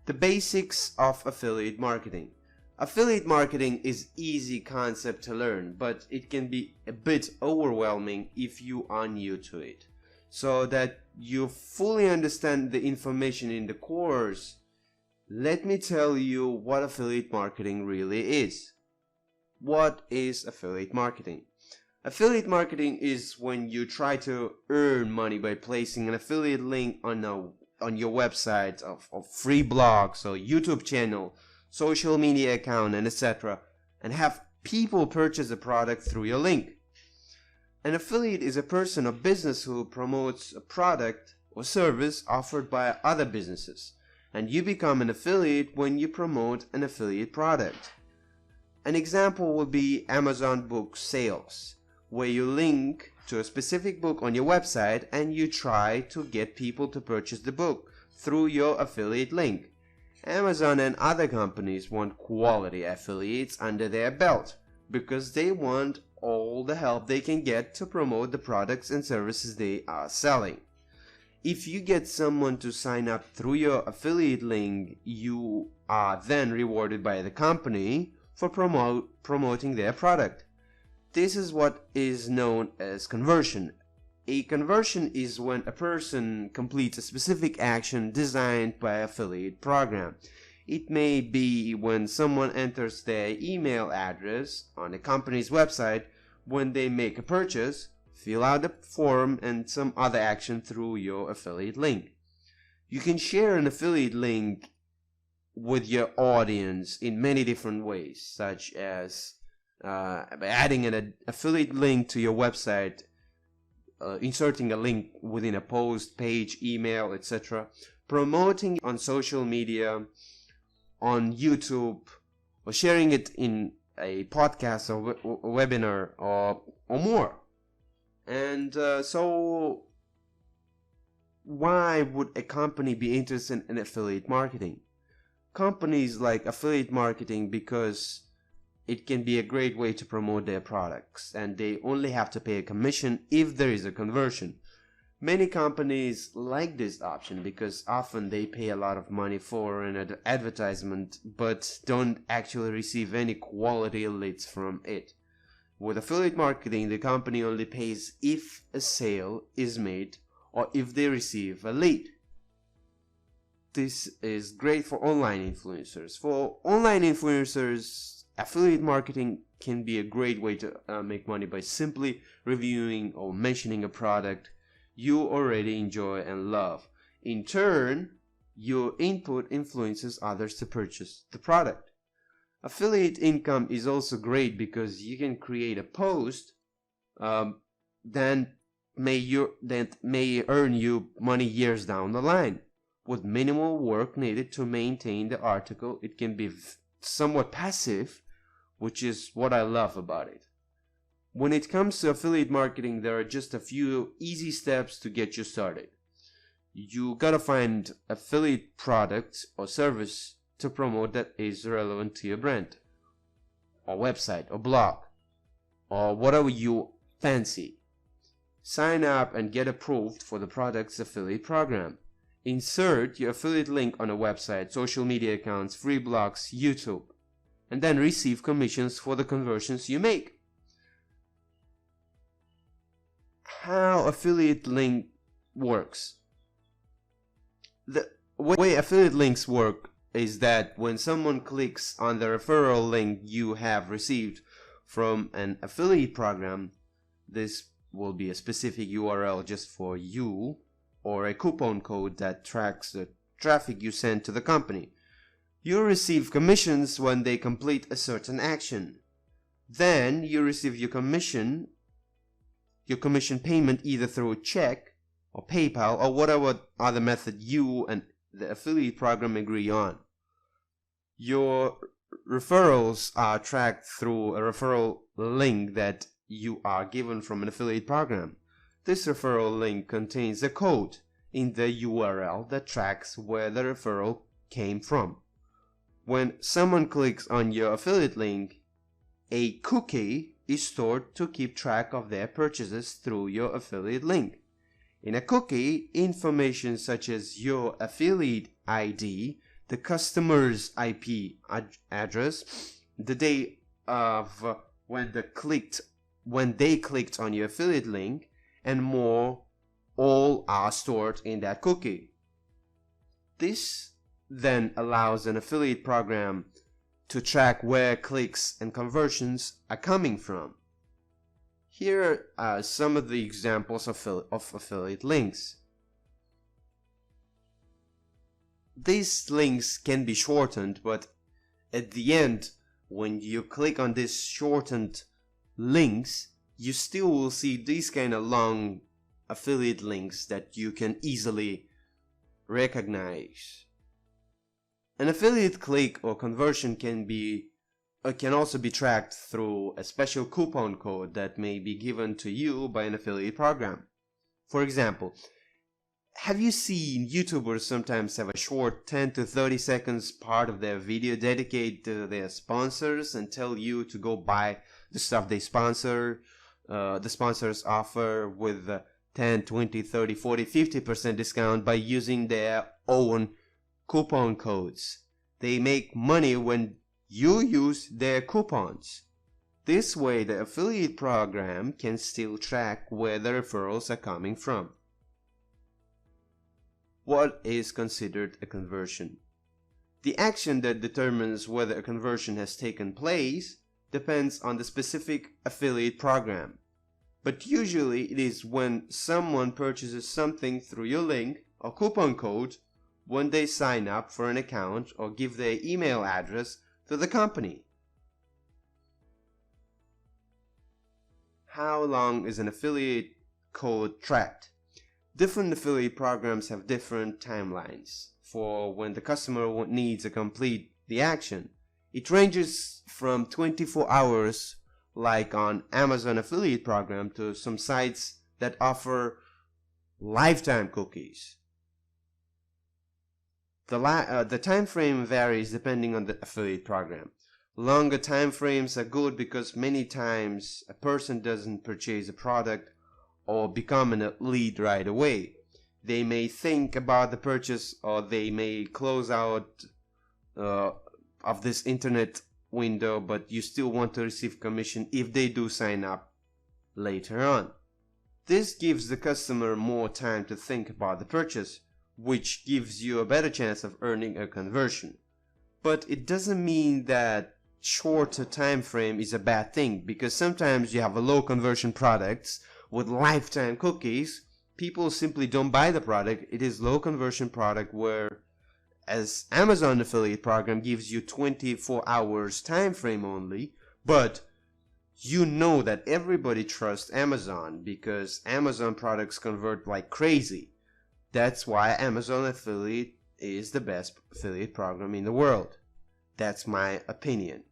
The basics of affiliate marketing. Affiliate marketing is easy concept to learn, but it can be a bit overwhelming if you are new to it. So that you fully understand the information in the course, let me tell you what affiliate marketing really is. What is affiliate marketing? Affiliate marketing is when you try to earn money by placing an affiliate link on your website of free blogs or YouTube channel, social media account, and etc., and have people purchase a product through your link. An affiliate is a person or business who promotes a product or service offered by other businesses, and you become an affiliate when you promote an affiliate product. An example would be Amazon book sales, where you link to a specific book on your website and you try to get people to purchase the book through your affiliate link. Amazon and other companies want quality affiliates under their belt because they want all the help they can get to promote the products and services they are selling. If you get someone to sign up through your affiliate link, you are then rewarded by the company for promoting their product. This is what is known as conversion. A conversion is when a person completes a specific action designed by an affiliate program. It may be when someone enters their email address on a company's website, when they make a purchase, fill out a form, and some other action through your affiliate link. You can share an affiliate link with your audience in many different ways, such as by adding an affiliate link to your website, inserting a link within a post, page, email, etc., promoting on social media, on YouTube, or sharing it in a podcast or webinar or more. And so why would a company be interested in affiliate marketing? Companies like affiliate marketing because it can be a great way to promote their products, and they only have to pay a commission if there is a conversion. Many companies like this option because often they pay a lot of money for an advertisement but don't actually receive any quality leads from it. With affiliate marketing, the company only pays if a sale is made or if they receive a lead. This is great for online influencers. For online influencers, affiliate marketing can be a great way to make money by simply reviewing or mentioning a product you already enjoy and love. In turn, your input influences others to purchase the product. Affiliate income is also great because you can create a post that may earn you money years down the line. With minimal work needed to maintain the article, it can be somewhat passive, which is what I love about it. When it comes to affiliate marketing, there are just a few easy steps to get you started. You gotta find affiliate product or service to promote that is relevant to your brand, or website, or blog, or whatever you fancy. Sign up and get approved for the product's affiliate program. Insert your affiliate link on a website, social media accounts, free blogs, YouTube, and then receive commissions for the conversions you make. How affiliate link works. The way affiliate links work is that when someone clicks on the referral link you have received from an affiliate program, this will be a specific URL just for you, or a coupon code that tracks the traffic you send to the company. You receive commissions when they complete a certain action. Then you receive your commission payment either through a check or PayPal or whatever other method you and the affiliate program agree on. Your referrals are tracked through a referral link that you are given from an affiliate program. This referral link contains a code in the URL that tracks where the referral came from. When someone clicks on your affiliate link, a cookie is stored to keep track of their purchases through your affiliate link. In a cookie, information such as your affiliate ID, the customer's IP address, the day of when they clicked on your affiliate link, and more, all are stored in that cookie. This then allows an affiliate program to track where clicks and conversions are coming from. Here are some of the examples of affiliate links. These links can be shortened, but at the end, when you click on these shortened links, you still will see these kind of long affiliate links that you can easily recognize. An affiliate click or conversion can also be tracked through a special coupon code that may be given to you by an affiliate program. For example, have you seen YouTubers sometimes have a short 10 to 30 seconds part of their video dedicated to their sponsors and tell you to go buy the stuff they sponsor, the sponsors offer with 10, 20, 30, 40, 50% discount by using their own coupon codes. They make money when you use their coupons. This way, the affiliate program can still track where the referrals are coming from. What is considered a conversion? The action that determines whether a conversion has taken place depends on the specific affiliate program. But usually it is when someone purchases something through your link or coupon code, when they sign up for an account or give their email address to the company. How long is an affiliate code tracked? Different affiliate programs have different timelines for when the customer needs to complete the action. It ranges from 24 hours, like on Amazon affiliate program, to some sites that offer lifetime cookies. The time frame varies depending on the affiliate program. Longer time frames are good because many times a person doesn't purchase a product or become a lead right away. They may think about the purchase, or they may close out of this internet window, but you still want to receive commission if they do sign up later on. This gives the customer more time to think about the purchase, which gives you a better chance of earning a conversion. But it doesn't mean that shorter time frame is a bad thing, because sometimes you have a low conversion products with lifetime cookies. People simply don't buy the product. It is low conversion product where, as Amazon affiliate program gives you 24 hours time frame only, but you know that everybody trusts Amazon because Amazon products convert like crazy. That's why Amazon affiliate is the best affiliate program in the world. That's my opinion.